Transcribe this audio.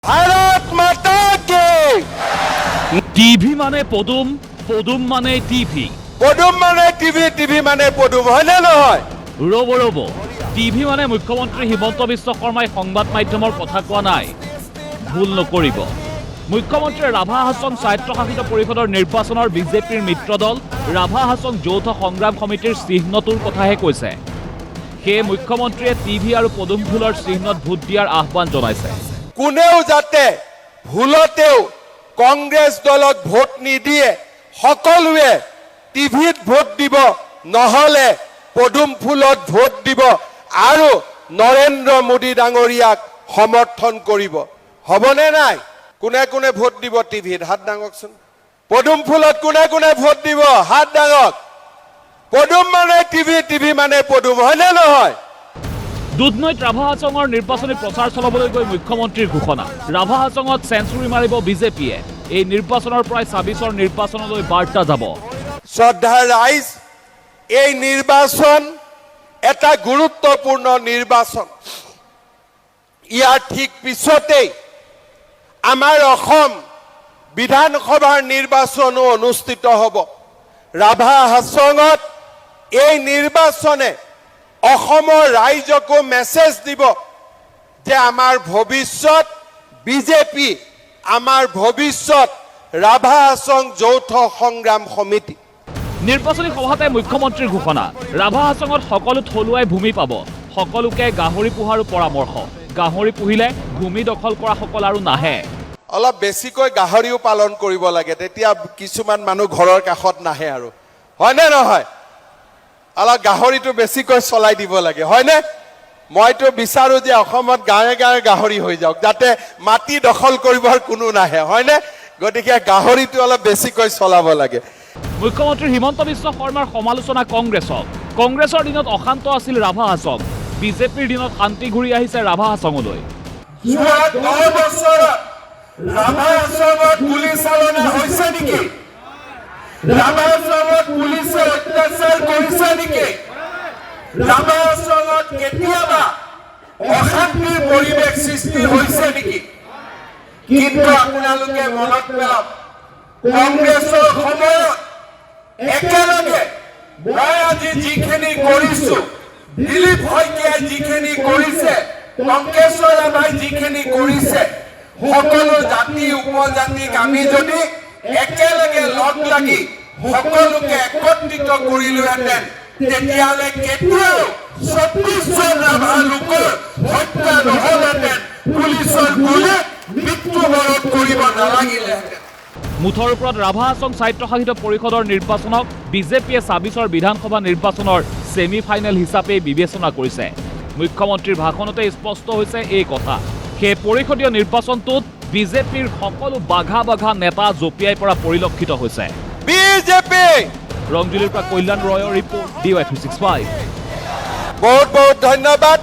ভারত মাতা কে। টিভি মানে পদুম, পদুম মানে টিভি। পদুম মানে টিভি, টিভি মানে পদুম, হয় নে নহয়? ৰ'ব টিভি মানে মুখ্যমন্ত্ৰী হিমন্ত বিশ্ব শৰ্মাই সংবাদ মাধ্যমৰ কথা কোৱা নাই, ভুল নকৰিব। মুখ্যমন্ত্ৰী ৰাভা হাছং স্বায়ত্তশাসিত পৰিষদৰ নিৰ্বাচনৰ বিজেপিৰ মিত্ৰ দল ৰাভা হাছং যৌথ সংগ্ৰাম সমিতিৰ চিহ্নটোৰ কথাহে কৈছে। সেয়ে মুখ্যমন্ত্ৰীয়ে টিভি আৰু পদুম ফুলৰ চিহ্নত ভোট দিয়াৰ আহ্বান জনাইছে। কোনেও যাতে ভুলতেও কংগ্ৰেছ দলক ভোট নিদিয়ে, সকলোৱে টিভিত ভোট দিব, নহলে পদুম ফুলত ভোট দিব আৰু নৰেন্দ্ৰ মোদী ডাঙৰীয়াক সমৰ্থন কৰিব। হবনে নাই? কোনে কোনে ভোট দিব টিভিত? হাত দাঙকচোন। পদুম ফুলত কোনে কোনে ভোট দিব? হাত দাঙক। পদুম মানে টিভি, টিভি মানে পদুম, হয় নে নহয়? দুধনৈত ৰাভা হাছঙৰ নিৰ্বাচনী প্ৰচাৰ চলাবলৈ গৈ মুখ্যমন্ত্ৰীৰ ঘোষণা। ৰাভা হাছঙত চেঞ্চুৰী মাৰিব বিজেপিয়ে। এই নিৰ্বাচনৰ পৰাই ২৬ৰ নিৰ্বাচনলৈ বাৰ্তা যাব। শ্ৰদ্ধাৰ ৰাইজ, এই নিৰ্বাচন এটা গুৰুত্বপূৰ্ণ নিৰ্বাচন। ইয়াৰ ঠিক পিছতেই আমাৰ অসম বিধানসভাৰ নিৰ্বাচনো অনুষ্ঠিত হ'ব। ৰাভা হাছঙত এই নিৰ্বাচনে অসমৰ ৰাইজকো মেছেজ দিব যে আমাৰ ভৱিষ্যত বিজেপি, আমাৰ ভৱিষ্যত ৰাভা হাছং যৌথ সংগ্ৰাম সমিতি। নিৰ্বাচনী সভাতে মুখ্যমন্ত্ৰীৰ ঘোষণা। ৰাভা হাছঙত সকলো থলুৱাই ভূমি পাব, সকলোকে গাহৰি পোহাৰো পৰামৰ্শ। গাহৰি পুহিলে ভূমি দখল কৰা সকল আৰু নাহে। অলপ বেছিকৈ গাহৰিও পালন কৰিব লাগে, তেতিয়া কিছুমান মানুহ ঘৰৰ কাষত নাহে আৰু, হয়নে নহয়? অলপ গাহৰিটো বেছিকৈ চলাই দিব লাগে, হয়নে? মইতো বিচাৰো যে অসমত গাঁৱে গাঁৱে গাহৰি হৈ যাওক, যাতে মাটি দখল কৰিবৰ কোনো নাহে, হয়নে? গতিকে গাহৰিটো অলপ বেছিকৈ চলাব লাগে। মুখ্যমন্ত্ৰী হিমন্ত বিশ্ব শৰ্মাৰ সমালোচনা কংগ্ৰেছক। কংগ্ৰেছৰ দিনত অশান্ত আছিল ৰাভা হাছং, বিজেপিৰ দিনত শান্তি ঘূৰি আহিছে ৰাভা হাছঙলৈ। যোৱা 10 বছৰত ৰাভা হাছঙত গুলী চালনা হৈছে নেকি? ৰাভা হাছঙত পুলিচে অত্যাচাৰ কৰিছে নেকি? ৰাভা হাছঙত কেতিয়াবা অশান্তিৰ পৰিৱেশ সৃষ্টি হৈছে নেকি? কিন্তু আপোনালোকে মনত পেলাওক, কংগ্ৰেছৰ সময়ত একেলগে মই আজি যিখিনি কৰিছো, দিলীপ শইকীয়াই যিখিনি কৰিছে, টংকেশ্বৰ ৰাভাই যিখিনি কৰিছে, সকলো জাতি উপজাতিক আমি যদি একেলগে লগ লাগি সকলোকে একত্ৰিত কৰিলোহেঁতেন, তেতিয়াহ'লে কেতিয়াও ২৬জন ৰাভা লোকৰ হত্যা নহলহেঁতেন, পুলিচৰ গুলীত মৃত্যুবৰণ কৰিব নালাগিলেহেঁতেন। মুঠৰ ওপৰত ৰাভা হাছং স্বায়ত্তশাসিত পৰিষদৰ নিৰ্বাচনক বিজেপিয়ে ২৬ৰ বিধানসভা নিৰ্বাচনৰ ছেমি ফাইনেল হিচাপে বিবেচনা কৰিছে। মুখ্যমন্ত্ৰীৰ ভাষণতে স্পষ্ট হৈছে এই কথা। সেই পৰিষদীয় নিৰ্বাচনটোত বিজেপিৰ সকলো বাঘা বাঘা নেতা জঁপিয়াই পৰা পৰিলক্ষিত হৈছে। বিজেপি ৰংদিল্লীৰ পৰা কল্যাণ ৰয়ৰ ৰিপৰ্ট, DY365। বহুত বহুত ধন্যবাদ।